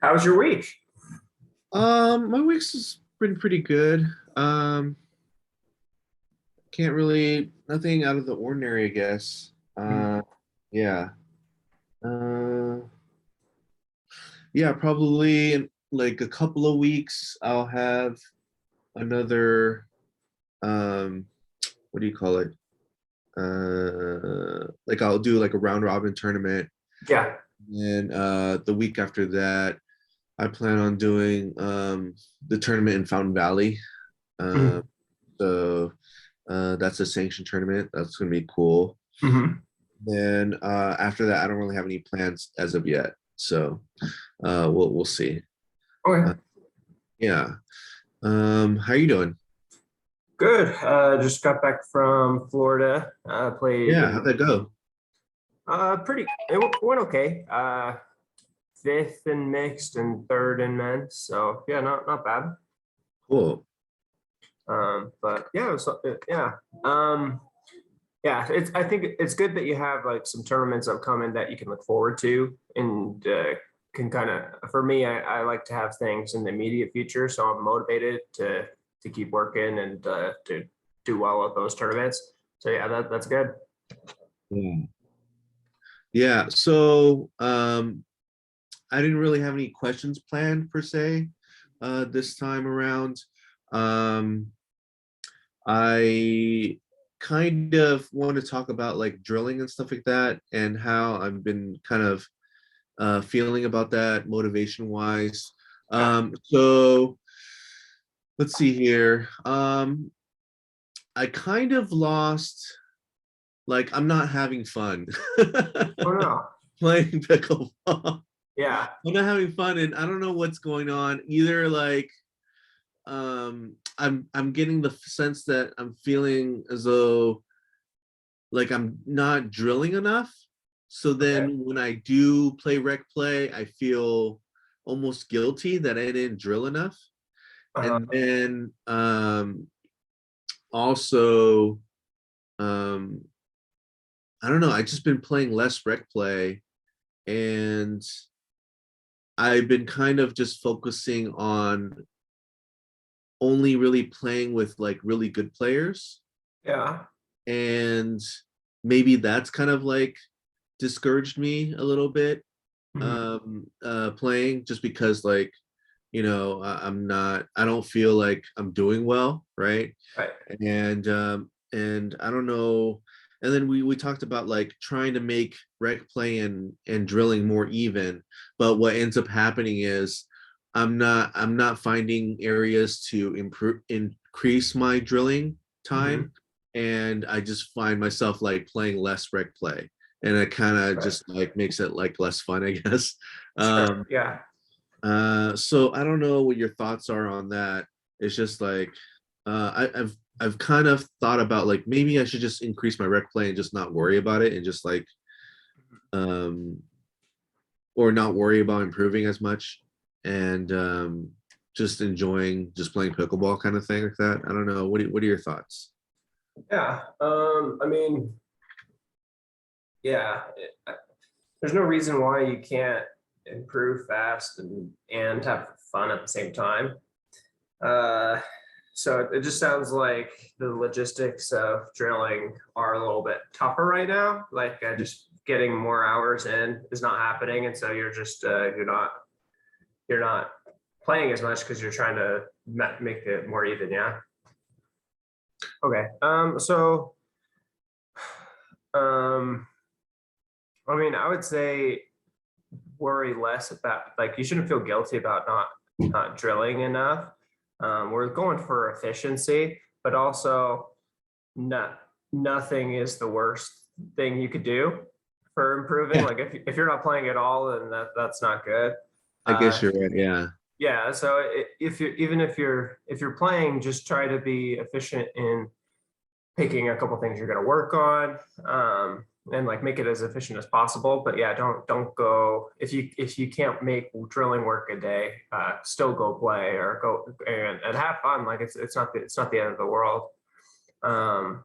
How's your week? My week's has been pretty good. Can't really nothing out of the ordinary, I guess. Yeah. Uh, yeah, probably in like a couple of weeks I'll have another um what do you call it? Like I'll do like a round robin tournament. Yeah. And the week after that, I plan on doing the tournament in Fountain Valley. Uh, Mm-hmm. so that's a sanctioned tournament. That's gonna be cool. Mm-hmm. Then after that, I don't really have any plans as of yet. So we'll see. Uh, Okay. yeah. How you doing? Good. Just got back from Florida. Played Yeah, how'd in that go? went okay. Fifth in mixed and third in men's. So yeah, not bad. Cool. But yeah, yeah. Um, yeah, I think it's good that you have like some tournaments upcoming that you can look forward to and can kind of, for me, I like to have things in the immediate future, so I'm motivated to keep working and to do well at those tournaments. So yeah, that's good. Yeah. Yeah. So I didn't really have any questions planned per se this time around. Um, I kind of want to talk about like drilling and stuff like that and how I've been kind of feeling about that motivation wise. Yeah. So let's see here. I kind of lost, like, I'm not having fun Oh no. playing pickleball. Yeah. I'm not having fun, and I don't know what's going on. Either like I'm getting the sense that I'm feeling as though like I'm not drilling enough. So Okay. then when I do play rec play, I feel almost guilty that I didn't drill enough. And Uh-huh. then also um I don't know, I just been playing less rec play, and I've been kind of just focusing on only really playing with like really good players. Yeah. And maybe that's kind of like discouraged me a little bit Mhm. playing, just because like I don't feel like I'm doing well, right? Right. And I don't know. And then we talked about like trying to make rec play and drilling more even, but what ends up happening is I'm not finding areas to improve increase my drilling time, Mhm. and I just find myself like playing less rec play, and it kind of Right. just like makes it like less fun, I guess. Sure. um Yeah. so I don't know what your thoughts are on that. It's just like I've kind of thought about like maybe I should just increase my rec play and just not worry about it, and just like um or not worry about improving as much, and just enjoying just playing pickleball kind of thing like that. I don't know. What are your thoughts? Yeah. I mean, yeah. There's no reason why you can't improve fast and have fun at the same time. Uh, so it just sounds like the logistics of drilling are a little bit tougher right now. Like just getting more hours in is not happening, and so you're just you're not playing as much because you're trying to make it more even. Yeah. Okay. Um, I mean, I would say worry less about, like, you shouldn't feel guilty about not drilling enough. We're going for efficiency, but also not nothing is the worst thing you could do for improving. Yeah, Like if you're not playing at all, then that's not good. I Uh, guess you're right. Yeah. yeah, so if you even if you're playing, just try to be efficient in picking a couple things you're going to work on, and like make it as efficient as possible. But yeah, don't go if you can't make drilling work a day, still go play or go and have fun. Like it's not the end of the world. um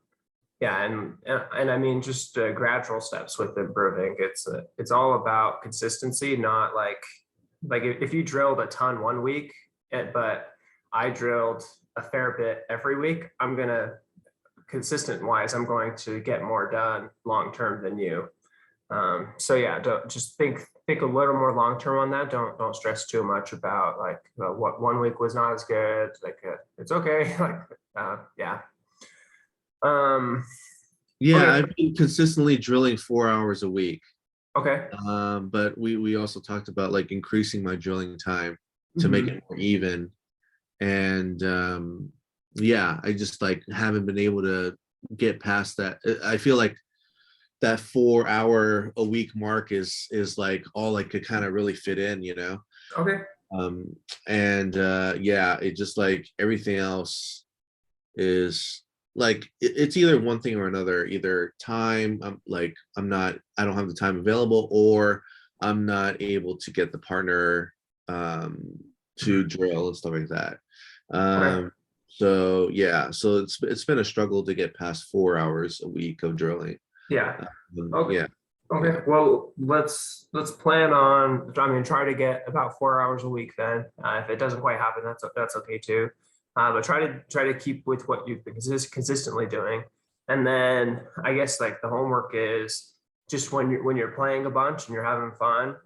yeah, and I mean, just gradual steps with improving. It's all about consistency, not like like if you drilled a ton one week, but I drilled a fair bit every week, I'm gonna consistent wise, I'm going to get more done long term than you. So yeah, don't just think a little more long term on that. Don't stress too much about like what one week was not as good. Like it's okay. Like yeah. Um, Yeah, okay. I've been consistently drilling 4 hours a week. Okay. But we also talked about like increasing my drilling time to make Mhm. it more even. And yeah, I just like haven't been able to get past that. I feel like that 4 hour a week mark is like all I could kind of really fit in, you know. Okay. Um, and yeah, it just like everything else is like it's either one thing or another. Either time, I'm like I don't have the time available, or I'm not able to get the partner to Mhm. drill and stuff like that. Okay. So yeah, so it's been a struggle to get past 4 hours a week of drilling. Yeah. Okay. Yeah, Okay. yeah. Well, let's plan on. I mean, try to get about 4 hours a week. Then, if it doesn't quite happen, that's okay too. But try to keep with what you've been consistently doing, and then I guess like the homework is just when you're playing a bunch and you're having fun.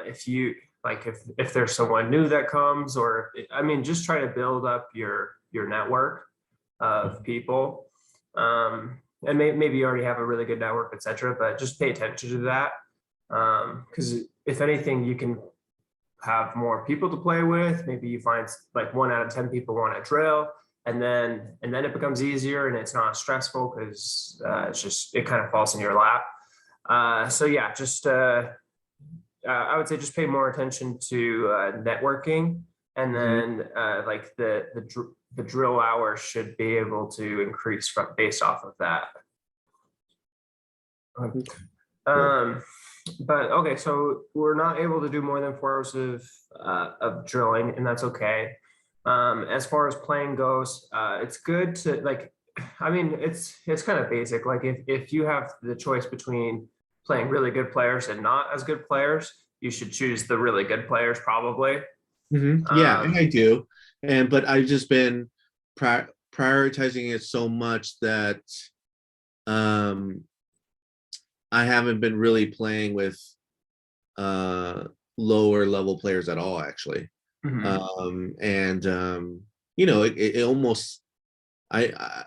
If you like, if there's someone new that comes, or I mean, just try to build up your network of people. And maybe you already have a really good network, etc. But just pay attention to that, because if anything, you can have more people to play with. Maybe you find like 1 out of 10 people want to drill, and then it becomes easier and it's not stressful because it's just it kind of falls in your lap. So yeah, just I would say just pay more attention to networking, and Mhm. then like the drill hours should be able to increase from based off of that. Cool. Um, but okay, so we're not able to do more than 4 hours of drilling, and that's okay. As far as playing goes, it's good to like. I mean, it's kind of basic. Like if you have the choice between playing really good players and not as good players, you should choose the really good players probably. Yeah, and Um, I do, but I've just been prioritizing it so much that um I haven't been really playing with uh lower level players at all, actually. mhm. And you know, it almost I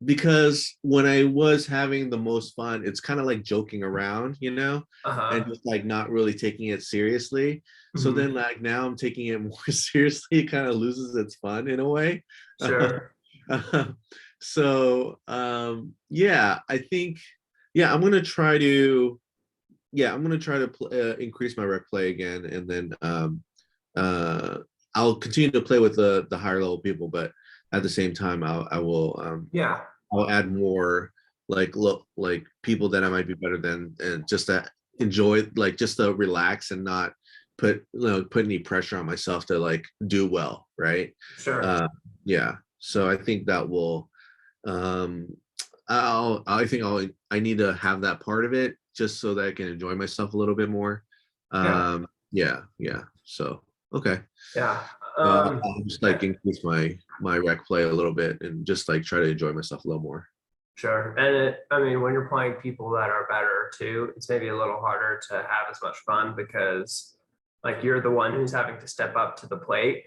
because when I was having the most fun, it's kind of like joking around, you know, and Uh-huh. just like not really taking it seriously. So then, Mhm. like now, I'm taking it more seriously. It kind of loses its fun in a way. Sure. So yeah, I think yeah, I'm gonna try to increase my rec play again, and then uh, I'll continue to play with the higher level people, but at the same time, I will Yeah. I'll add more like look like people that I might be better than, and just to enjoy, like just to relax and not put any pressure on myself to like do well, right? Sure. Uh, yeah. So I think that will um I think I need to have that part of it just so that I can enjoy myself a little bit more. Yeah. Yeah, yeah. So okay. Yeah. I'll just Yeah. like increase my rec play a little bit and just like try to enjoy myself a little more. Sure. And I mean, when you're playing people that are better too, it's maybe a little harder to have as much fun because like you're the one who's having to step up to the plate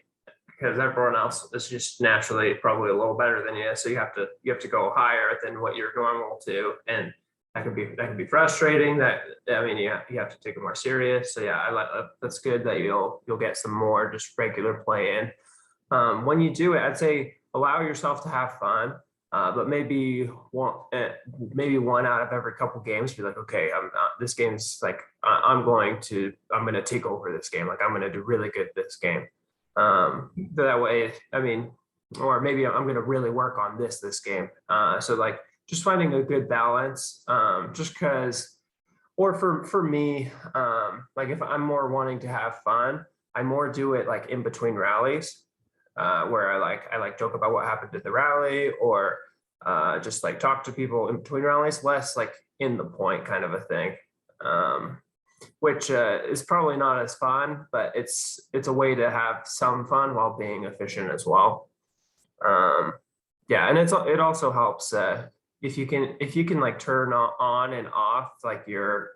because everyone else is just naturally probably a little better than you. So you have to go higher than what you're normal to. And that can be frustrating. That I mean, you have to take it more serious. So yeah, I like that's good that you'll get some more just regular play in. When you do it, I'd say allow yourself to have fun, but maybe one out of every couple games, be like, okay, this game's like I'm going to take over this game. Like I'm going to do really good this game. That way, I mean, or maybe I'm going to really work on this game. So like just finding a good balance, just because or for me, like if I'm more wanting to have fun, I more do it like in between rallies, where I like joke about what happened at the rally, or just like talk to people in between rallies, less like in the point kind of a thing. Um, which is probably not as fun, but it's a way to have some fun while being efficient as well. Yeah, and it also helps if you can like turn on and off like your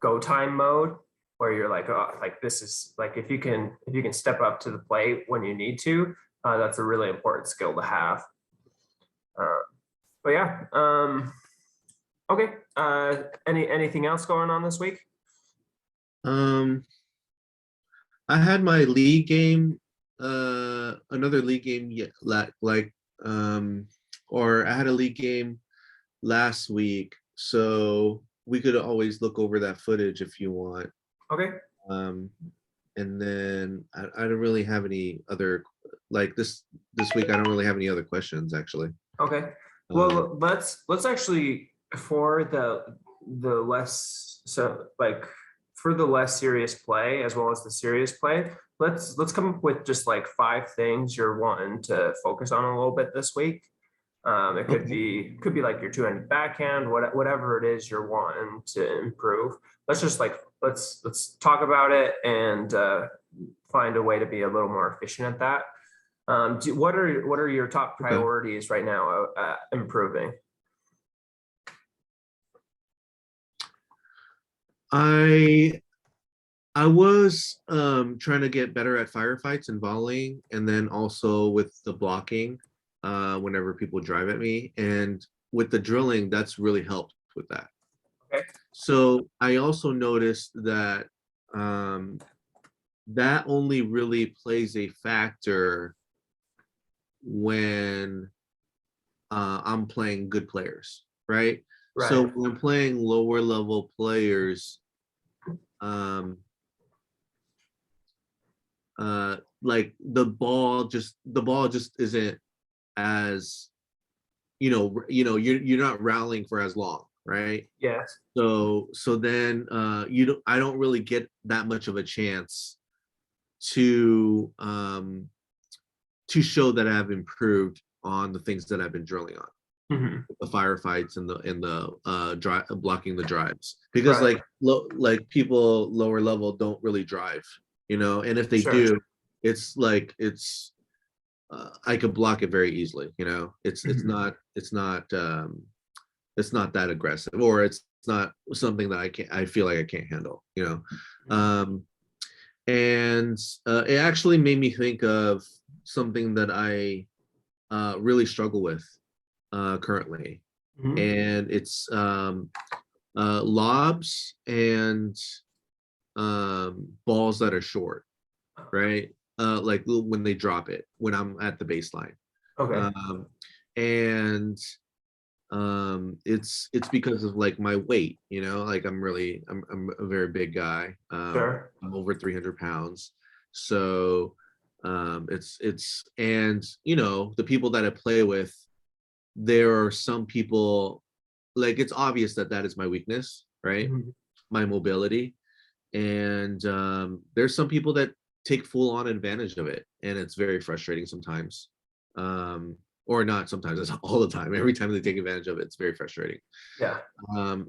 go time mode, where you're like, oh, like this is like if you can step up to the plate when you need to, that's a really important skill to have. But yeah, okay. Anything else going on this week? Um, I had my league game, another league game yet, or I had a league game last week, so we could always look over that footage if you want. Okay. And then I don't really have any other, like this week. I don't really have any other questions actually. Okay. Well, let's actually for the less so like for the less serious play as well as the serious play, let's come up with just like 5 things you're wanting to focus on a little bit this week. It could be like your two-handed backhand, whatever it is you're wanting to improve. Let's just like let's talk about it and find a way to be a little more efficient at that. What are your top priorities right now improving? I was trying to get better at firefights and volleying, and then also with the blocking whenever people drive at me, and with the drilling, that's really helped with that. Okay. So I also noticed that that only really plays a factor when I'm playing good players, right? Right. So when I'm playing lower level players, like the ball just isn't as you're not rallying for as long, right? Yes. So then I don't really get that much of a chance to show that I've improved on the things that I've been drilling on. Mhm. The firefights and the blocking the drives, because Right. like people lower level don't really drive, and if they Sure. do, it's like I could block it very easily, it's Mhm. it's not that aggressive, or it's not something that I feel like I can't handle, Mhm. and it actually made me think of something that I really struggle with currently, Mhm. and it's lobs and balls that are short, right? Like when they drop it when I'm at the baseline, Okay. um, and it's because of like my weight, like I'm a very big guy. Sure. I'm over 300 pounds, so it's and the people that I play with, there are some people, like it's obvious that that is my weakness, right? Mhm. My mobility, and there's some people that take full on advantage of it, and it's very frustrating sometimes, or not sometimes, it's all the time. Every time they take advantage of it, it's very frustrating. Yeah.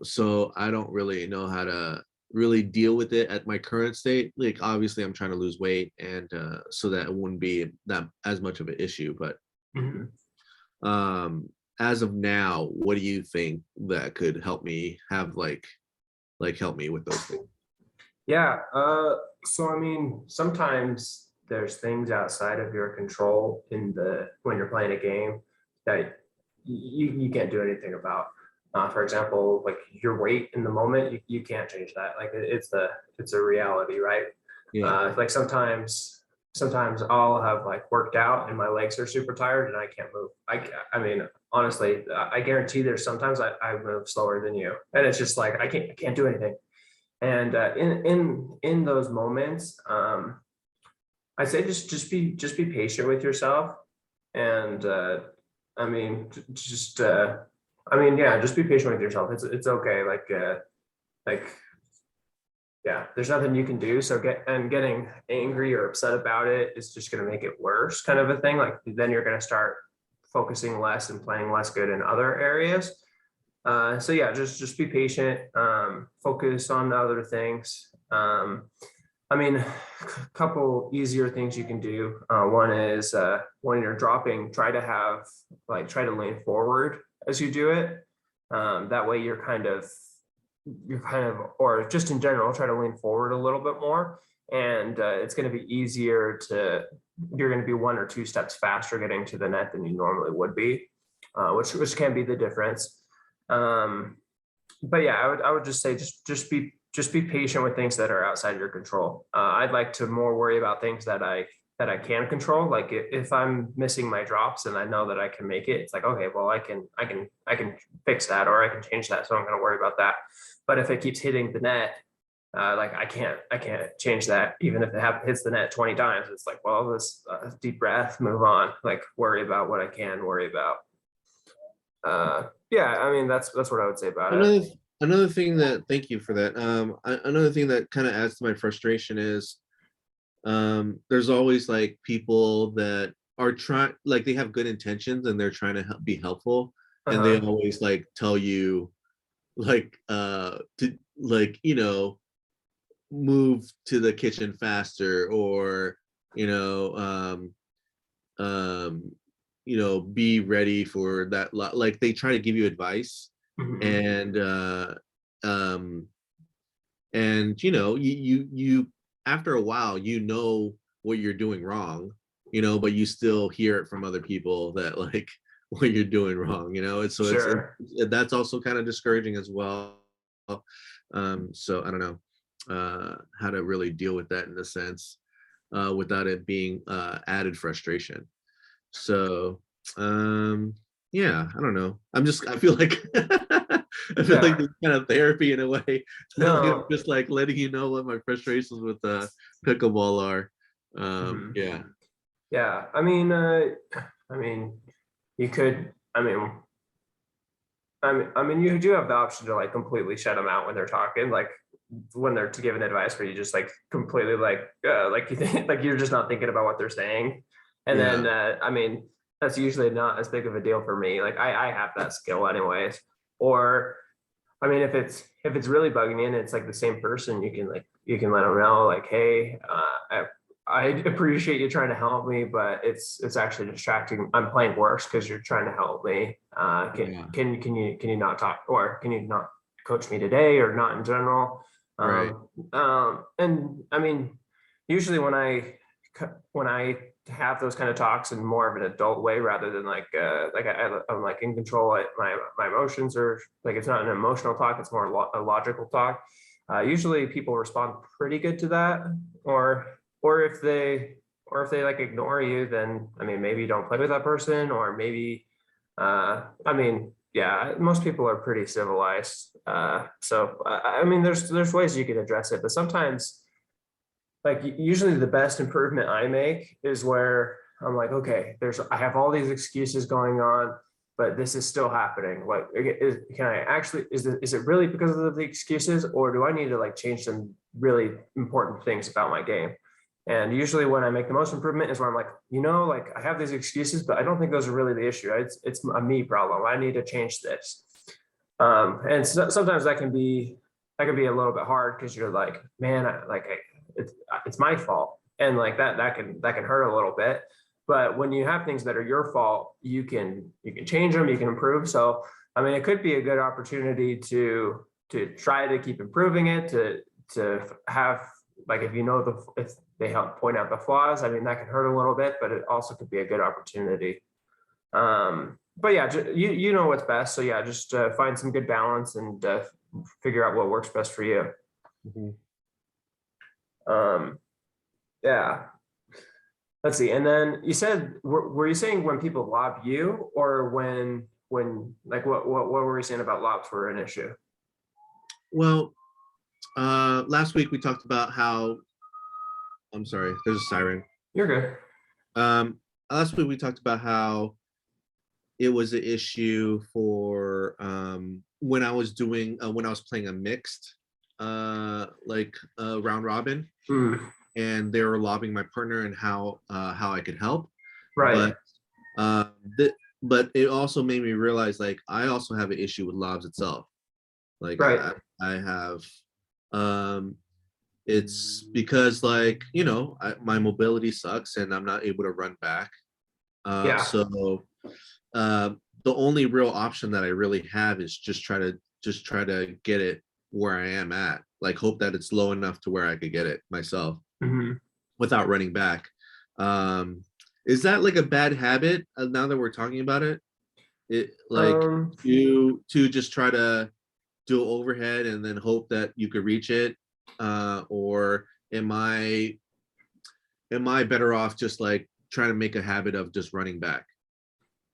So I don't really know how to really deal with it at my current state. Like obviously I'm trying to lose weight, and so that it wouldn't be that as much of an issue, but Mhm. um as of now, what do you think that could help me have like help me with those things? Yeah. So I mean, sometimes there's things outside of your control when you're playing a game that you can't do anything about. For example, like your weight in the moment, you can't change that. Like it's a reality, right? Yeah. Like sometimes I'll have like worked out and my legs are super tired and I can't move. I mean, honestly, I guarantee there's sometimes I move slower than you, and it's just like I can't do anything. And in those moments, I say just be patient with yourself, and I mean just I mean yeah, just be patient with yourself. It's okay. Like yeah, there's nothing you can do. So getting angry or upset about it is just going to make it worse, kind of a thing. Like then you're going to start focusing less and playing less good in other areas. So yeah, just be patient. Focus on other things. I mean, a couple easier things you can do. One is when you're dropping, try to lean forward as you do it. That way or just in general, try to lean forward a little bit more. And it's going to be you're going to be 1 or 2 steps faster getting to the net than you normally would be, which can be the difference. But yeah, I would just say just be patient with things that are outside your control. I'd like to more worry about things that I can control. Like if I'm missing my drops and I know that I can make it, it's like, okay, well, I can fix that, or I can change that. So I'm going to worry about that. But if it keeps hitting the net, like I can't change that. Even if it hits the net 20 times, it's like, well, this deep breath, move on, like worry about what I can worry about. Yeah, I mean, that's what I would say about it. Another thing that, thank you for that. Another thing that kind of adds to my frustration is there's always like people that are trying, like they have good intentions and they're trying to be helpful, and they always like tell you like to like, move to the kitchen faster, or you know be ready for that, like they try to give you advice. And um and you after a while what you're doing wrong, but you still hear it from other people that like what you're doing wrong, it's Sure. that's also kind of discouraging as well. So I don't know how to really deal with that in a sense, without it being added frustration. So yeah, I don't know, I feel like I feel like Yeah. this kind of therapy in a way. I'm No. just like letting you know what my frustrations with pickleball are. Mhm. Yeah. Yeah. I mean, you could. I mean, you do have the option to like completely shut them out when they're talking, like when they're to giving advice, where you just like completely like you think like you're just not thinking about what they're saying, and Yeah. then I mean, that's usually not as big of a deal for me. Like I have that skill anyways. Or I mean, if it's really bugging me and it's like the same person, you can let them know like, hey, I appreciate you trying to help me, but it's actually distracting. I'm playing worse because you're trying to help me. Yeah. Can you not talk, or can you not coach me today, or not in general? Right. And I mean, usually when I have those kind of talks in more of an adult way, rather than I'm like in control. My emotions are like, it's not an emotional talk, it's more a logical talk. Usually people respond pretty good to that. Or or if they or if they like ignore you, then I mean, maybe you don't play with that person, or maybe I mean, yeah, most people are pretty civilized. So I mean, there's ways you can address it, but sometimes, like usually the best improvement I make is where I'm like, okay, I have all these excuses going on, but this is still happening. Like, is it really because of the excuses, or do I need to like change some really important things about my game? And usually when I make the most improvement is where I'm like, like I have these excuses, but I don't think those are really the issue. It's a me problem. I need to change this. And sometimes that can be a little bit hard, because you're like, man, it's my fault, and like that can hurt a little bit. But when you have things that are your fault, you can change them, you can improve. So I mean, it could be a good opportunity to try to keep improving it, to have, like, if they help point out the flaws, I mean, that can hurt a little bit, but it also could be a good opportunity. But yeah, you know what's best. So yeah, just find some good balance, and figure out what works best for you. Mhm. Um, yeah. Let's see. And then you said, were you saying when people lob you, or when like what were you saying about lobs were an issue? Well, last week we talked about how, I'm sorry, there's a siren. You're good. Um, Last week we talked about how it was an issue for when I was playing a mixed round robin, Mm, and they were lobbing my partner, and how I could help. right. But uh, th- but it also made me realize, like, I also have an issue with lobs itself. Like Right. I have um it's because like, my mobility sucks and I'm not able to run back. Yeah. So uh, the only real option that I really have is just try to get it where I am at. Like hope that it's low enough to where I could get it myself Mhm. without running back. Um, is that like a bad habit now that we're talking about it? It like Um, you to just try to do overhead and then hope that you could reach it, or am I better off just like trying to make a habit of just running back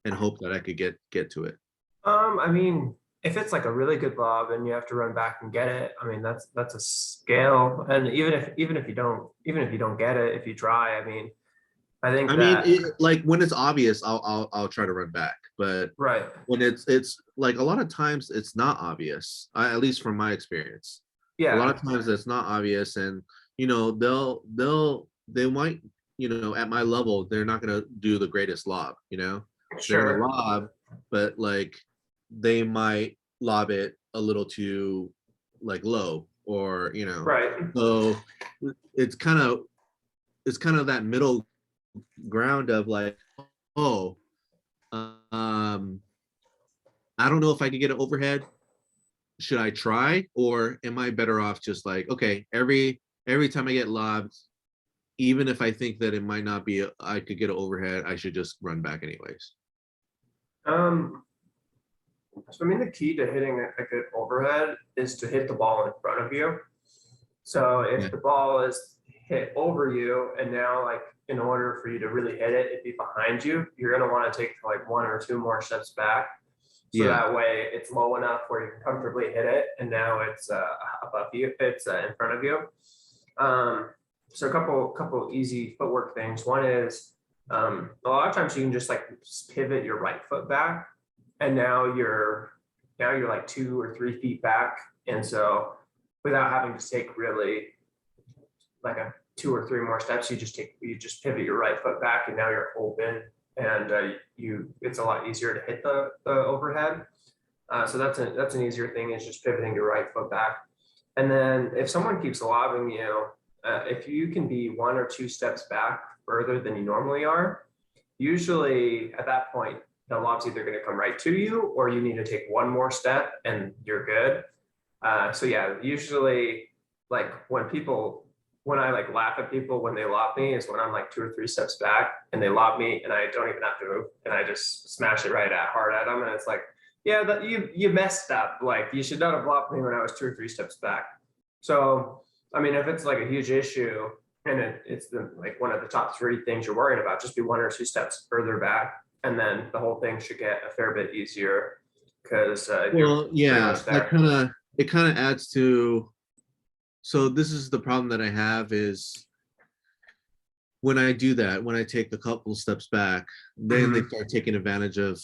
and hope that I could get to it? I mean, if it's like a really good lob and you have to run back and get it, I mean that's a scale. And even if you don't get it, if you try, I mean, I think I mean, that like when it's obvious, I'll try to run back, but right. when it's like a lot of times it's not obvious, at least from my experience. A lot Yeah, of times it's not obvious, and they might, at my level, they're not gonna do the greatest lob, they're gonna sure. lob, but like they might lob it a little too like low, or Right. so it's kind of it's kind of that middle ground of like, oh, um, I don't know if I could get it overhead. Should I try, or am I better off just like, okay, every time I get lobbed, even if I think that it might not be, I could get it overhead, I should just run back anyways. Um, so I mean the key to hitting a good overhead is to hit the ball in front of you. So Yeah, if the ball is hit over you and now like in order for you to really hit it, it'd be behind you, you're gonna want to take like one or two more steps back. So yeah, that way it's low enough where you can comfortably hit it and now it's above you, it's in front of you. Um, so a couple easy footwork things. One is a lot of times you can just like pivot your right foot back and now you're like 2 or 3 feet back. And so without having to take really like a two or three more steps, you just pivot your right foot back and now you're open and you it's a lot easier to hit the overhead. So that's an easier thing is just pivoting your right foot back. And then if someone keeps lobbing you, if you can be 1 or 2 steps back further than you normally are, usually at that point, the lob's either going to come right to you or you need to take one more step and you're good. So yeah, usually like when I like laugh at people when they lob me is when I'm like 2 or 3 steps back and they lob me and I don't even have to move and I just smash it right at hard at them and it's like, yeah, that you messed up. Like you should not have lobbed me when I was 2 or 3 steps back. So I mean, if it's like a huge issue and it's like one of the top three things you're worried about, just be 1 or 2 steps further back, and then the whole thing should get a fair bit easier because you're well, pretty yeah, much there. it kind of adds to, so this is the problem that I have is when I do that, when I take a couple steps back, then they Mhm. start taking advantage of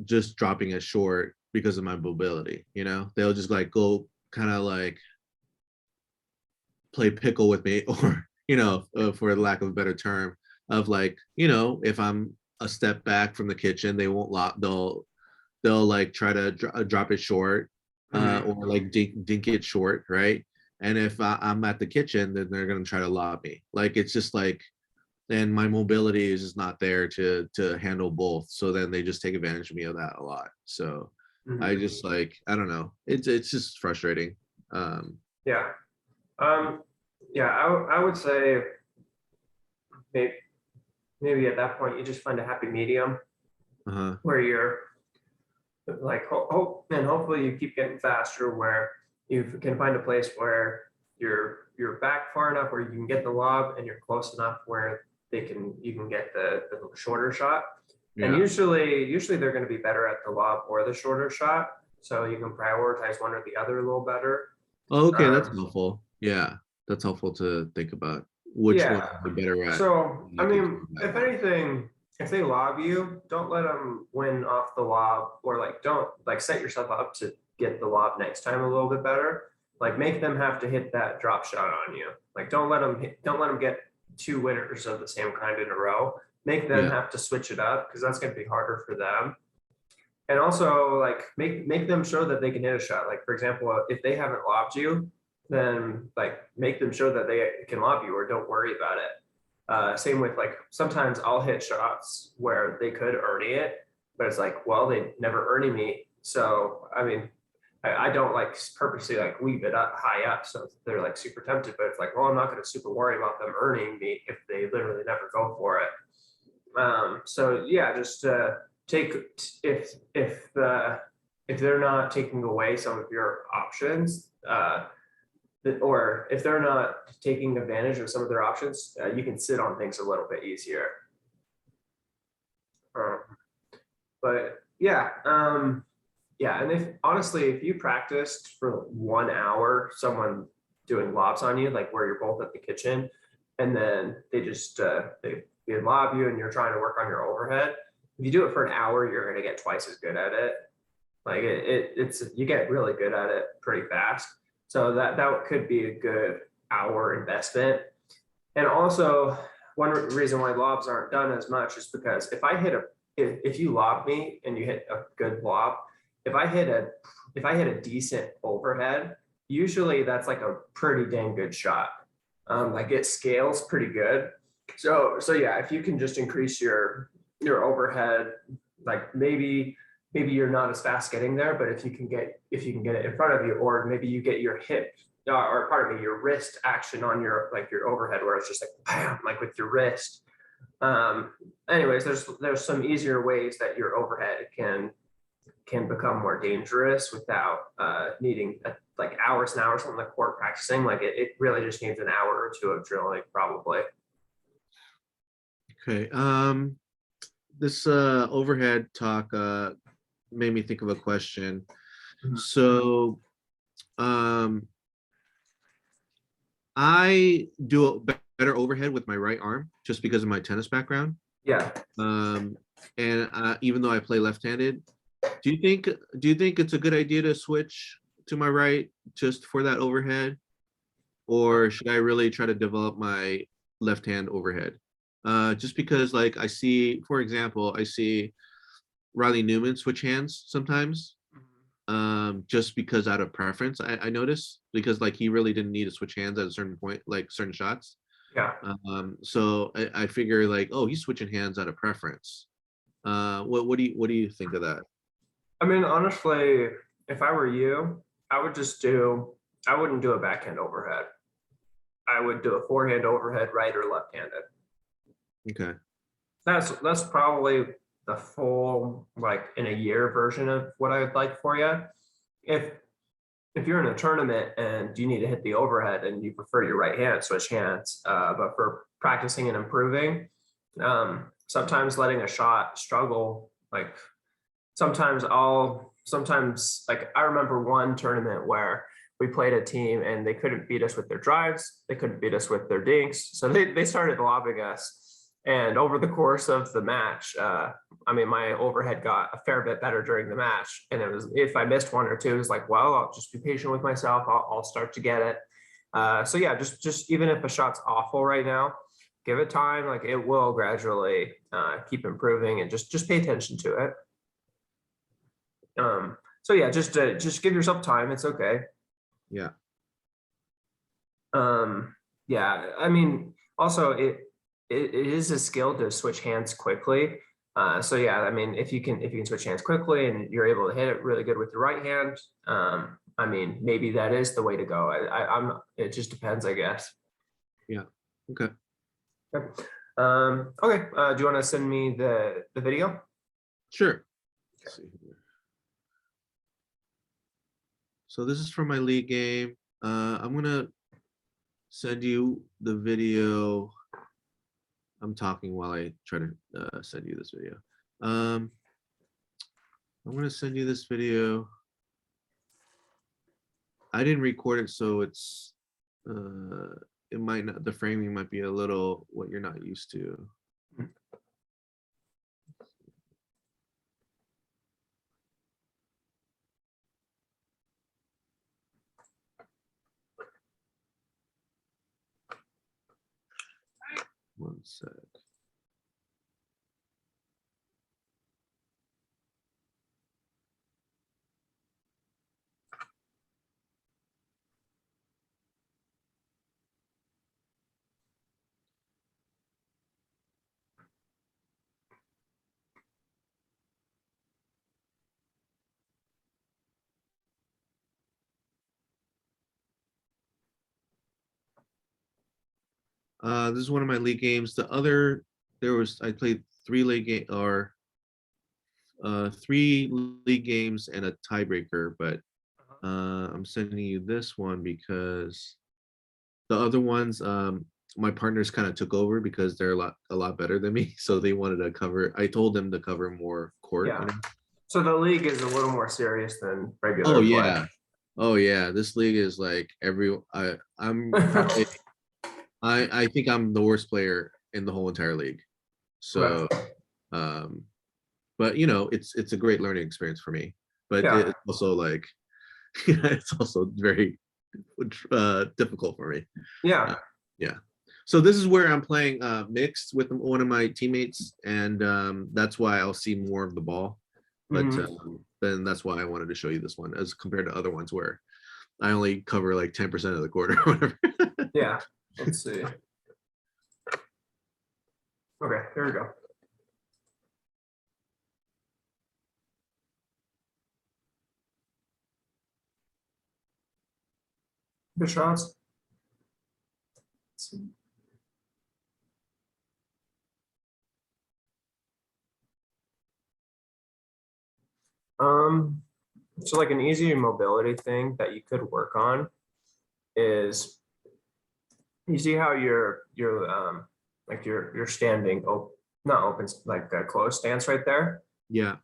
just dropping it short because of my mobility. They'll just like go kind of like play pickle with me, or for lack of a better term, of like, if I'm a step back from the kitchen, they won't lock. They'll like try to drop it short, Mhm. or like dink it short, right? And if I'm at the kitchen, then they're gonna try to lob me. Like it's just like, and my mobility is just not there to handle both. So then they just take advantage of me of that a lot. So I Mhm. just like, I don't know. It's just frustrating. Um, Yeah. Um, yeah, I would say maybe, maybe at that point you just find a happy medium uh-huh. where you're like hope and hopefully you keep getting faster where you can find a place where you're back far enough where you can get the lob and you're close enough where you can get the shorter shot. And Yeah. usually they're going to be better at the lob or the shorter shot. So you can prioritize one or the other a little better. Oh, okay, that's Um, helpful. Yeah, that's helpful to think about which one Yeah. they're better at. So, I I could mean, do that if more. anything, if they lob you, don't let them win off the lob or like don't like set yourself up to get the lob next time a little bit better. Like make them have to hit that drop shot on you. Like don't let them get two winners of the same kind in a row. Make them Yeah. have to switch it up because that's going to be harder for them. And also like make them show that they can hit a shot. Like for example, if they haven't lobbed you, then like make them show that they can lob you or don't worry about it. Same with like sometimes I'll hit shots where they could earn it, but it's like, well, they never earning me. So I mean, I don't like purposely like leave it up high up so they're like super tempted, but it's like, well, I'm not going to super worry about them earning me if they literally never go for it. So yeah, just take if they're not taking away some of your options, or if they're not taking advantage of some of their options, you can sit on things a little bit easier. But yeah, yeah, and if honestly, if you practiced for 1 hour, someone doing lobs on you, like where you're both at the kitchen, and then they just they lob you and you're trying to work on your overhead. If you do it for an hour, you're gonna get twice as good at it. Like it's you get really good at it pretty fast. So that could be a good hour investment. And also, one reason why lobs aren't done as much is because if you lob me and you hit a good lob, if I hit a decent overhead, usually that's like a pretty dang good shot. Like it scales pretty good. So yeah, if you can just increase your overhead, like maybe you're not as fast getting there, but if you can get it in front of you, or maybe you get your hip or pardon me, your wrist action on your overhead where it's just like bam, like with your wrist. Anyways, there's some easier ways that your overhead can become more dangerous without needing like hours and hours on the court practicing. Like it really just needs an hour or two of drilling probably. Okay. This overhead talk made me think of a question. So I do a better overhead with my right arm just because of my tennis background. Yeah. And even though I play left-handed, do you think it's a good idea to switch to my right just for that overhead, or should I really try to develop my left hand overhead? Just because, like, I see, for example, I see Riley Newman switch hands sometimes, just because out of preference, I notice, because like he really didn't need to switch hands at a certain point, like certain shots. Yeah. So I figure like, oh, he's switching hands out of preference. What do you think of that? I mean, honestly, if I were you, I wouldn't do a backhand overhead. I would do a forehand overhead, right or left-handed. Okay. That's probably the full, like in a year version of what I would like for you. If you're in a tournament and you need to hit the overhead and you prefer your right hand, switch hands. But for practicing and improving, sometimes letting a shot struggle, like sometimes like I remember one tournament where we played a team and they couldn't beat us with their drives, they couldn't beat us with their dinks, so they started lobbing us. And over the course of the match, I mean, my overhead got a fair bit better during the match. And it was, if I missed one or two, it was like, well, I'll just be patient with myself. I'll start to get it. So yeah, just even if a shot's awful right now, give it time. Like it will gradually keep improving, and just pay attention to it. So yeah, just give yourself time. It's okay. Yeah. Yeah, I mean, also it is a skill to switch hands quickly. So yeah, I mean, if you can switch hands quickly and you're able to hit it really good with your right hand, I mean, maybe that is the way to go. It just depends, I guess. Yeah. Okay. Okay. Okay. Do you want to send me the video? Sure. Let's see here. So this is from my league game. I'm gonna send you the video. I'm talking while I try to send you this video. I'm gonna send you this video. I didn't record it, so it's it might not, the framing might be a little what you're not used to. One sec. This is one of my league games. I played 3 league game or 3 league games and a tiebreaker, but I'm sending you this one because the other ones, my partners kind of took over because they're a lot better than me. So they wanted to cover. I told them to cover more court. Yeah. So the league is a little more serious than Oh regular play. yeah. Oh yeah. This league is like I'm probably I think I'm the worst player in the whole entire league. Right. So um but it's a great learning experience for me. But Yeah. it's also like it's also very difficult for me. Yeah. Uh, yeah. So this is where I'm playing mixed with one of my teammates, and that's why I'll see more of the ball. But Mhm. then that's why I wanted to show you this one as compared to other ones where I only cover like 10% of the court or whatever. Yeah. Let's see. Okay, here we go. Good shots. Let's see. So like an easy mobility thing that you could work on is you see how you're like you're standing not open like a closed stance right there. Yeah.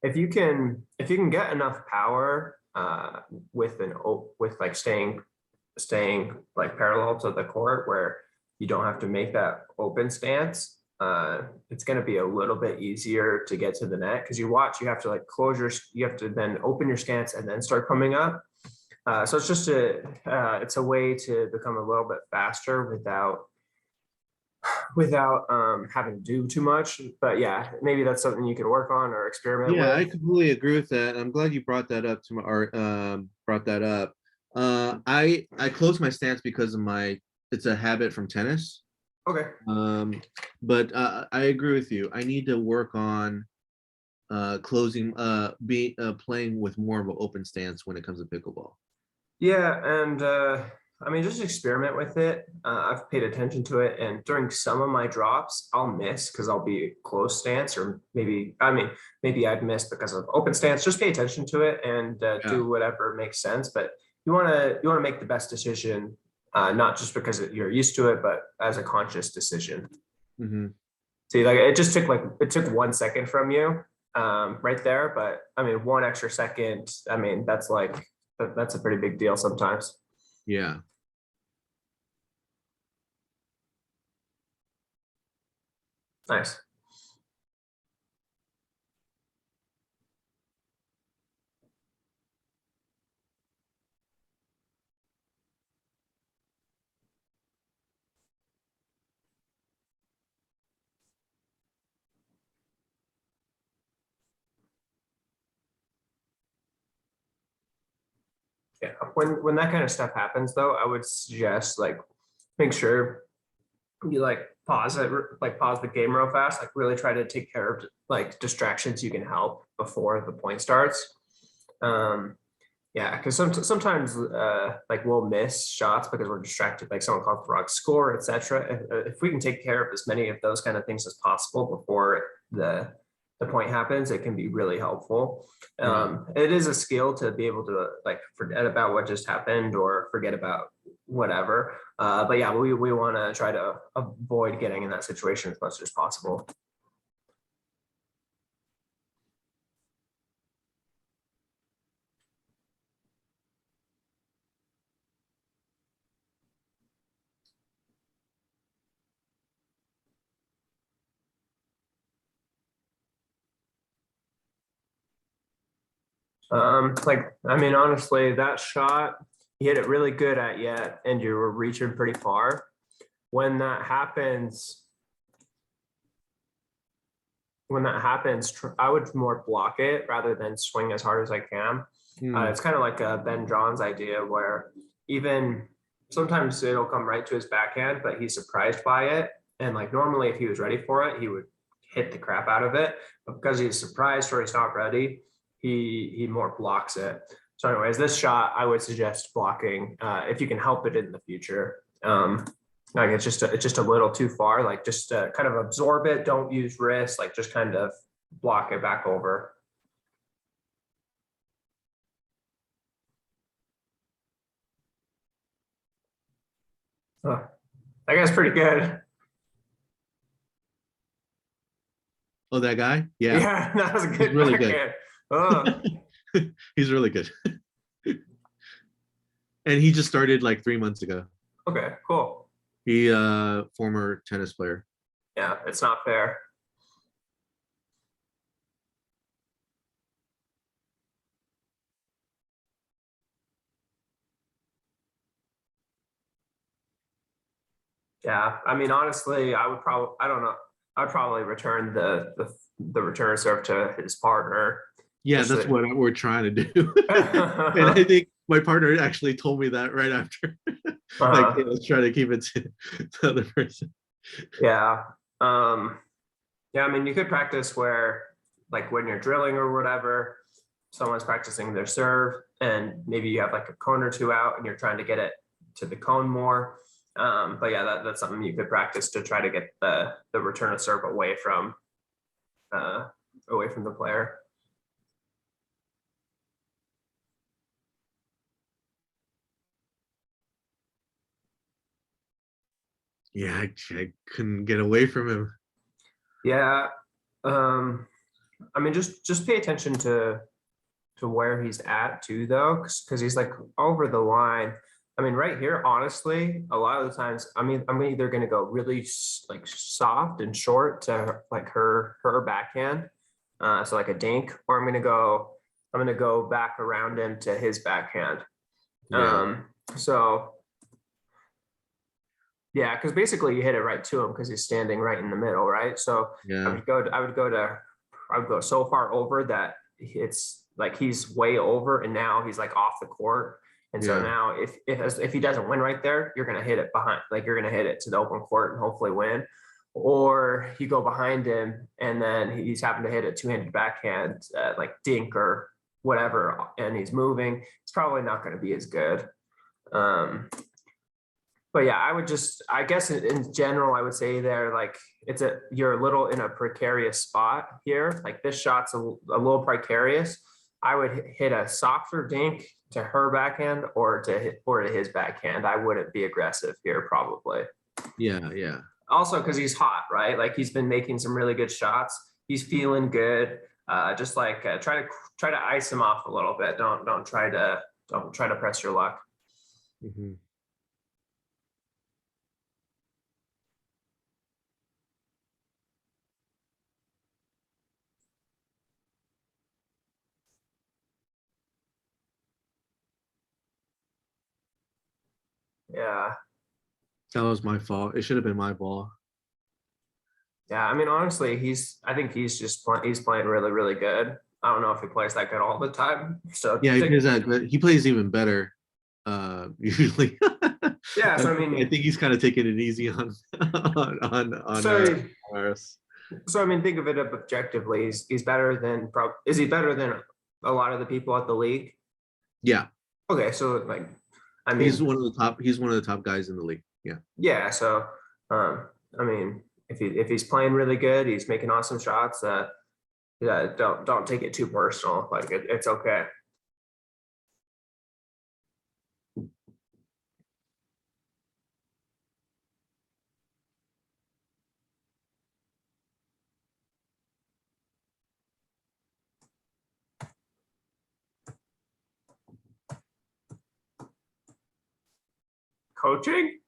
If you can get enough power with like staying like parallel to the court where you don't have to make that open stance, it's going to be a little bit easier to get to the net because you have to like you have to then open your stance and then start coming up. So it's just it's a way to become a little bit faster without having to do too much. But yeah, maybe that's something you can work on or experiment Yeah, I with. completely agree with that. I'm glad you brought that up to my or brought that up. I close my stance because of it's a habit from tennis. Okay. But I agree with you. I need to work on closing playing with more of an open stance when it comes to pickleball. Yeah, and I mean, just experiment with it. I've paid attention to it, and during some of my drops, I'll miss because I'll be close stance, or maybe I'd miss because of open stance. Just pay attention to it and Yeah. do whatever makes sense. But you want to make the best decision, not just because you're used to it, but as a conscious decision. Hmm. See, it took 1 second from you, right there, but I mean, one extra second. I mean, that's a pretty big deal sometimes. Yeah. Nice. Yeah. When that kind of stuff happens, though, I would suggest like make sure you like pause the game real fast, like really try to take care of like distractions you can help before the point starts. Um, yeah, because sometimes like we'll miss shots because we're distracted, like someone calls the wrong score, etc. If we can take care of as many of those kind of things as possible before the point happens, it can be really helpful. Yeah. It is a skill to be able to like forget about what just happened or forget about whatever. But yeah, we want to try to avoid getting in that situation as much as possible. Like, I mean, honestly, that shot, you hit it really good at yet, and you were reaching pretty far. When that happens, I would more block it rather than swing as hard as I can. Hmm. It's kind of like Ben John's idea where even sometimes it'll come right to his backhand, but he's surprised by it. And like normally, if he was ready for it, he would hit the crap out of it. But because he's surprised or he's not ready, he more blocks it. So, anyways, this shot I would suggest blocking if you can help it in the future. Like it's just a little too far. Like just kind of absorb it. Don't use wrist. Like just kind of block it back over. Huh. That guy's pretty good. Oh, that guy? Yeah, Yeah, that was a he's good really good. backhand. Oh, He's really good. And he just started like 3 months ago. okay, cool. He former tennis player. Yeah, it's not fair. Yeah, I mean, honestly, I would probably, I don't know, I'd probably return the return serve to his partner. Yeah, Just that's that, what we're trying to do. And I think my partner actually told me that right after. Like, uh, hey, let's try to keep it to the other person. yeah. Um, yeah, I mean, you could practice where, like, when you're drilling or whatever, someone's practicing their serve, and maybe you have like a cone or two out, and you're trying to get it to the cone more. But yeah, that's something you could practice to try to get the return of serve uh, away from the player. Yeah, I couldn't get away from him. Yeah. Um, I mean, just pay attention to where he's at too, though, because he's like over the line. I mean, right here, honestly, a lot of the times, I mean, I'm either going to go really like soft and short to like her backhand, so like a dink, or I'm gonna go back around him to his backhand. Yeah, Um, so yeah, because basically you hit it right to him because he's standing right in the middle, right? So yeah, I would go so far over that it's like he's way over, and now he's like off the court. And so yeah. now if he doesn't win right there, you're gonna hit it behind, like you're gonna hit it to the open court and hopefully win. Or you go behind him and then he's having to hit a two-handed backhand, like dink or whatever, and he's moving. It's probably not going to be as good. Um, but yeah, I guess in general, I would say there, like you're a little in a precarious spot here. Like this shot's a little precarious. I would hit a softer dink to her backhand or to his backhand. I wouldn't be aggressive here probably. Yeah, yeah. Also, because he's hot, right? Like he's been making some really good shots. He's feeling good. Just like try to ice him off a little bit. Don't try to press your luck. Mhm. Yeah. That was my fault. It should have been my ball. Yeah, I mean, honestly, I think he's playing really, really good. I don't know if he plays that good all the time. So Yeah, he plays that good. He plays even better, usually. yeah, so I I mean, think he's kind of taking it easy on so Morris. I mean, think of it objectively. He's better than is he better than a lot of the people at the league? Yeah, Okay, so like, I he's mean, one of the top. He's one of the top guys in the league. Yeah, yeah. So I mean, if he's playing really good, he's making awesome shots. Yeah, don't take it too personal. Like it's okay. Coaching?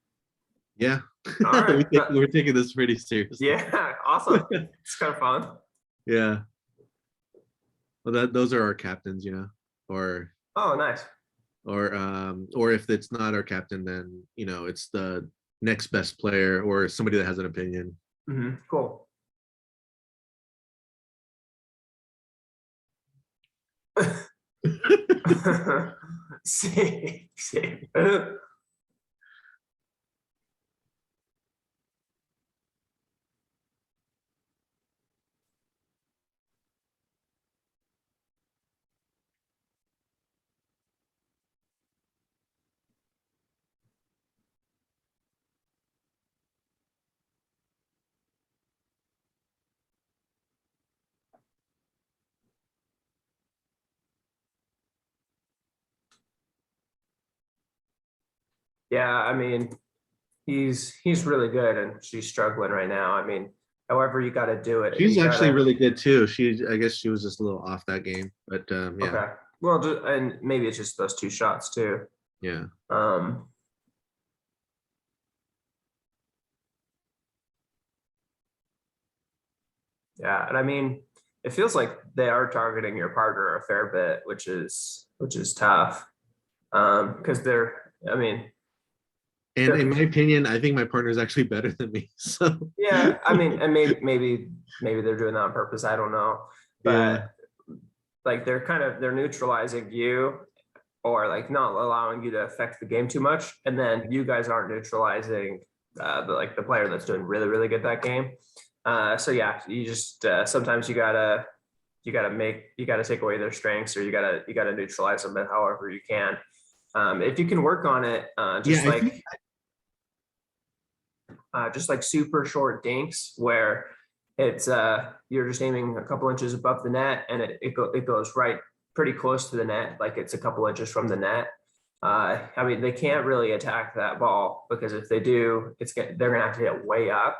yeah. All right. We're taking this pretty seriously. Yeah, awesome. It's kind of fun. Yeah. Well, those are our captains, or Oh, nice. or if it's not our captain, then it's the next best player or somebody that has an opinion. Cool. See, see. Yeah, I mean, he's really good and she's struggling right now. I mean, however you got to do it. She's You actually gotta really good too. I guess she was just a little off that game, but yeah, okay. Well, and maybe it's just those two shots too. yeah. Um, yeah, and I mean, it feels like they are targeting your partner a fair bit, which is tough. Because they're, I mean, And they're in my opinion, I think my partner is actually better than me. So yeah, I mean, and maybe they're doing that on purpose. I don't know, yeah, but like they're neutralizing you or like not allowing you to affect the game too much, and then you guys aren't neutralizing the player that's doing really really good that game. So yeah, you just sometimes you gotta take away their strengths or you gotta neutralize them however you can. If you can work on it, yeah. I think just like super short dinks where it's you're just aiming a couple inches above the net and it goes right pretty close to the net, like it's a couple inches from the net. I mean, they can't really attack that ball because if they do, they're gonna have to hit way up,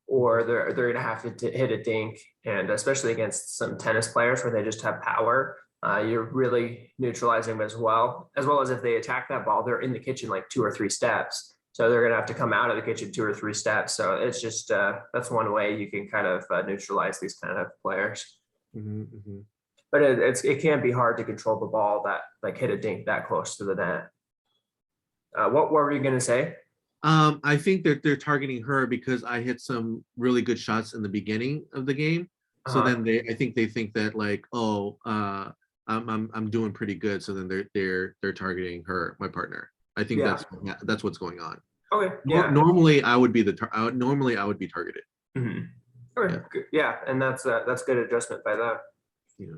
or they're gonna have to hit a dink, and especially against some tennis players where they just have power. You're really neutralizing them as well as if they attack that ball, they're in the kitchen like two or three steps. So they're going to have to come out of the kitchen two or three steps. So it's just that's one way you can kind of neutralize these kind of players. mhm, mhm. But it can be hard to control the ball that like hit a dink that close to the net. What were you going to say? I think that they're targeting her because I hit some really good shots in the beginning of the game. So then Uh, I think they think that like, oh, I'm doing pretty good. So then they're targeting her, my partner. I think yeah. that's what's going on. Okay. Yeah. Normally, I would be normally I would be targeted. Mhm. Okay. Yeah, Good. Yeah, and that's good adjustment by that. yeah.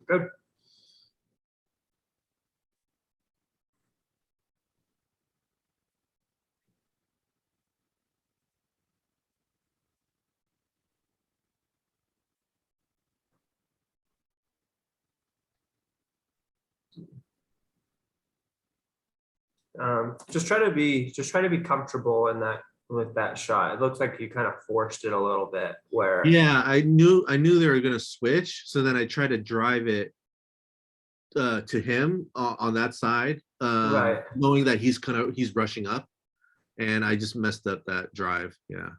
Good. Just try to be comfortable in that with that shot. It looks like you kind of forced it a little bit where Yeah, I knew they were gonna switch. So then I tried to drive it to him on that side, right. knowing that he's rushing up, and I just messed up that drive. Yeah.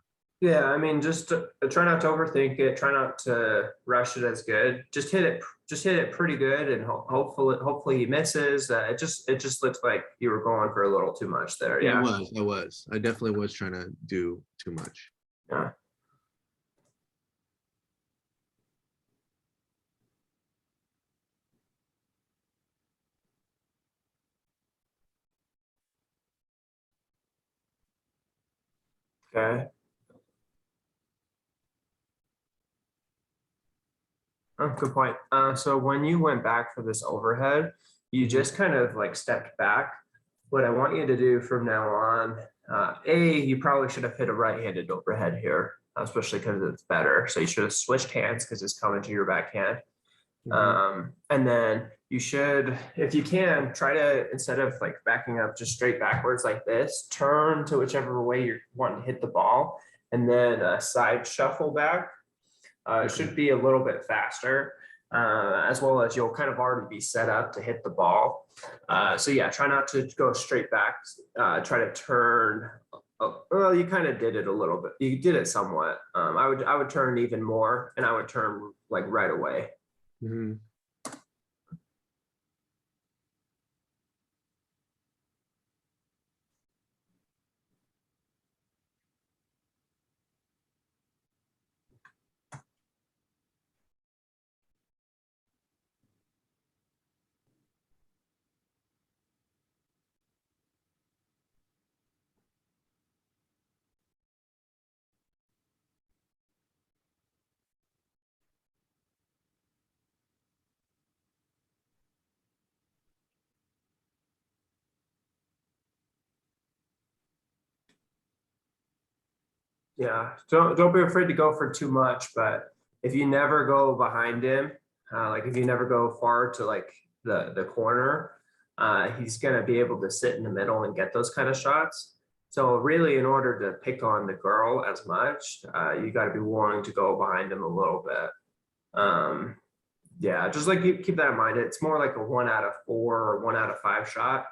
Yeah, I mean, try not to overthink it. Try not to rush it as good. Just hit it pretty good, and hopefully he misses. It just looks like you were going for a little too much there. Yeah, it Yeah. was. I was. I definitely was trying to do too much. Yeah. Okay. Oh, good point. So when you went back for this overhead, you Mhm. just kind of like stepped back. What I want you to do from now on, you probably should have hit a right-handed overhead here, especially because it's better. So you should have switched hands because it's coming to your backhand. Mhm. And then you should, if you can, try to, instead of like backing up just straight backwards like this, turn to whichever way you're wanting to hit the ball and then side shuffle back. It Okay. should be a little bit faster, as well as you'll kind of already be set up to hit the ball. So yeah, try not to go straight back. Try to turn. Well, you kind of did it a little bit. You did it somewhat. I would turn even more, and I would turn like right away. Mhm. Yeah, don't be afraid to go for too much, but if you never go behind him, like if you never go far to like the corner, he's gonna be able to sit in the middle and get those kind of shots. So really, in order to pick on the girl as much, you got to be willing to go behind him a little bit. Um, yeah, just like keep that in mind. It's more like a 1 out of 4 or 1 out of 5 shot.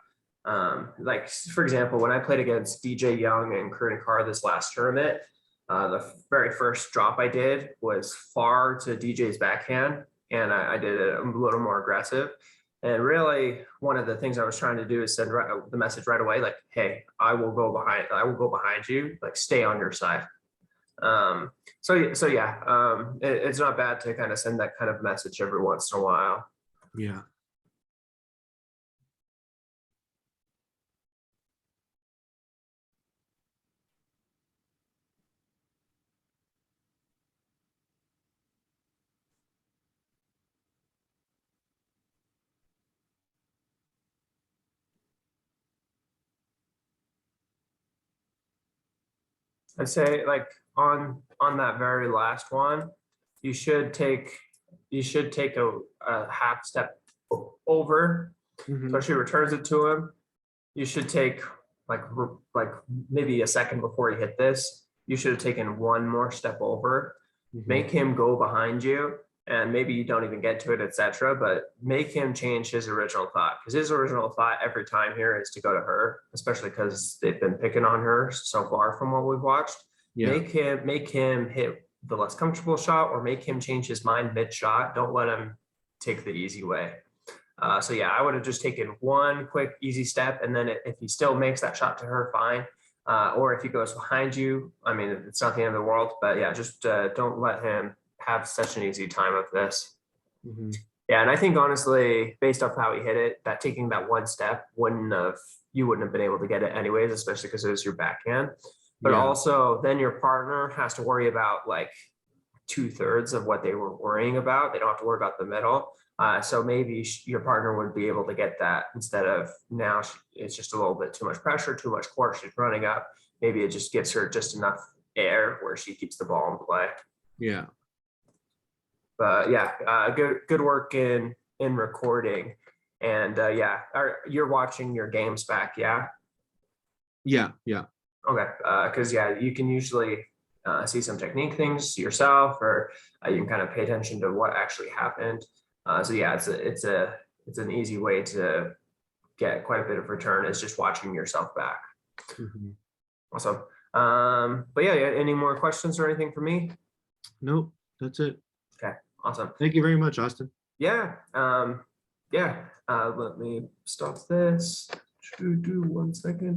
Like for example, when I played against DJ Young and Corinne Carr this last tournament, the very first drop I did was far to DJ's backhand, and I did it a little more aggressive. And really, one of the things I was trying to do is send the message right away, like, "Hey, I will go behind you. Like, stay on your side." So yeah, it's not bad to kind of send that kind of message every once in a while. Yeah. I'd say like on that very last one, you should take a half step over. Mhm. So she returns it to him. You should take like like maybe a second before you hit this. You should have taken one more step over. Mhm. Make him go behind you, and maybe you don't even get to it, etc. But make him change his original thought, because his original thought every time here is to go to her, especially because they've been picking on her so far from what we've watched. Yeah. Make him hit the less comfortable shot, or make him change his mind mid shot. Don't let him take the easy way. So yeah, I would have just taken one quick easy step, and then if he still makes that shot to her, fine. Or if he goes behind you, I mean, it's not the end of the world. But yeah, just don't let him have such an easy time of this. Mhm. Yeah, and I think honestly, based off how he hit it, that taking that one step you wouldn't have been able to get it anyways, especially because it was your backhand. But Yeah. also, then your partner has to worry about like 2/3 of what they were worrying about. They don't have to worry about the middle. So maybe your partner would be able to get that instead of now it's just a little bit too much pressure, too much court she's running up. Maybe it just gives her just enough air where she keeps the ball in play. Yeah. But yeah, good work in recording. And yeah, you're watching your games back, yeah? Yeah. Yeah. Okay, because yeah, you can usually see some technique things yourself, or you can kind of pay attention to what actually happened. So yeah, it's an easy way to get quite a bit of return is just watching yourself back. Mhm. Awesome. But yeah, any more questions or anything for me? Nope. That's it. Okay, awesome. Thank you very much, Austin. Yeah, yeah. Let me stop this. Do 1 second.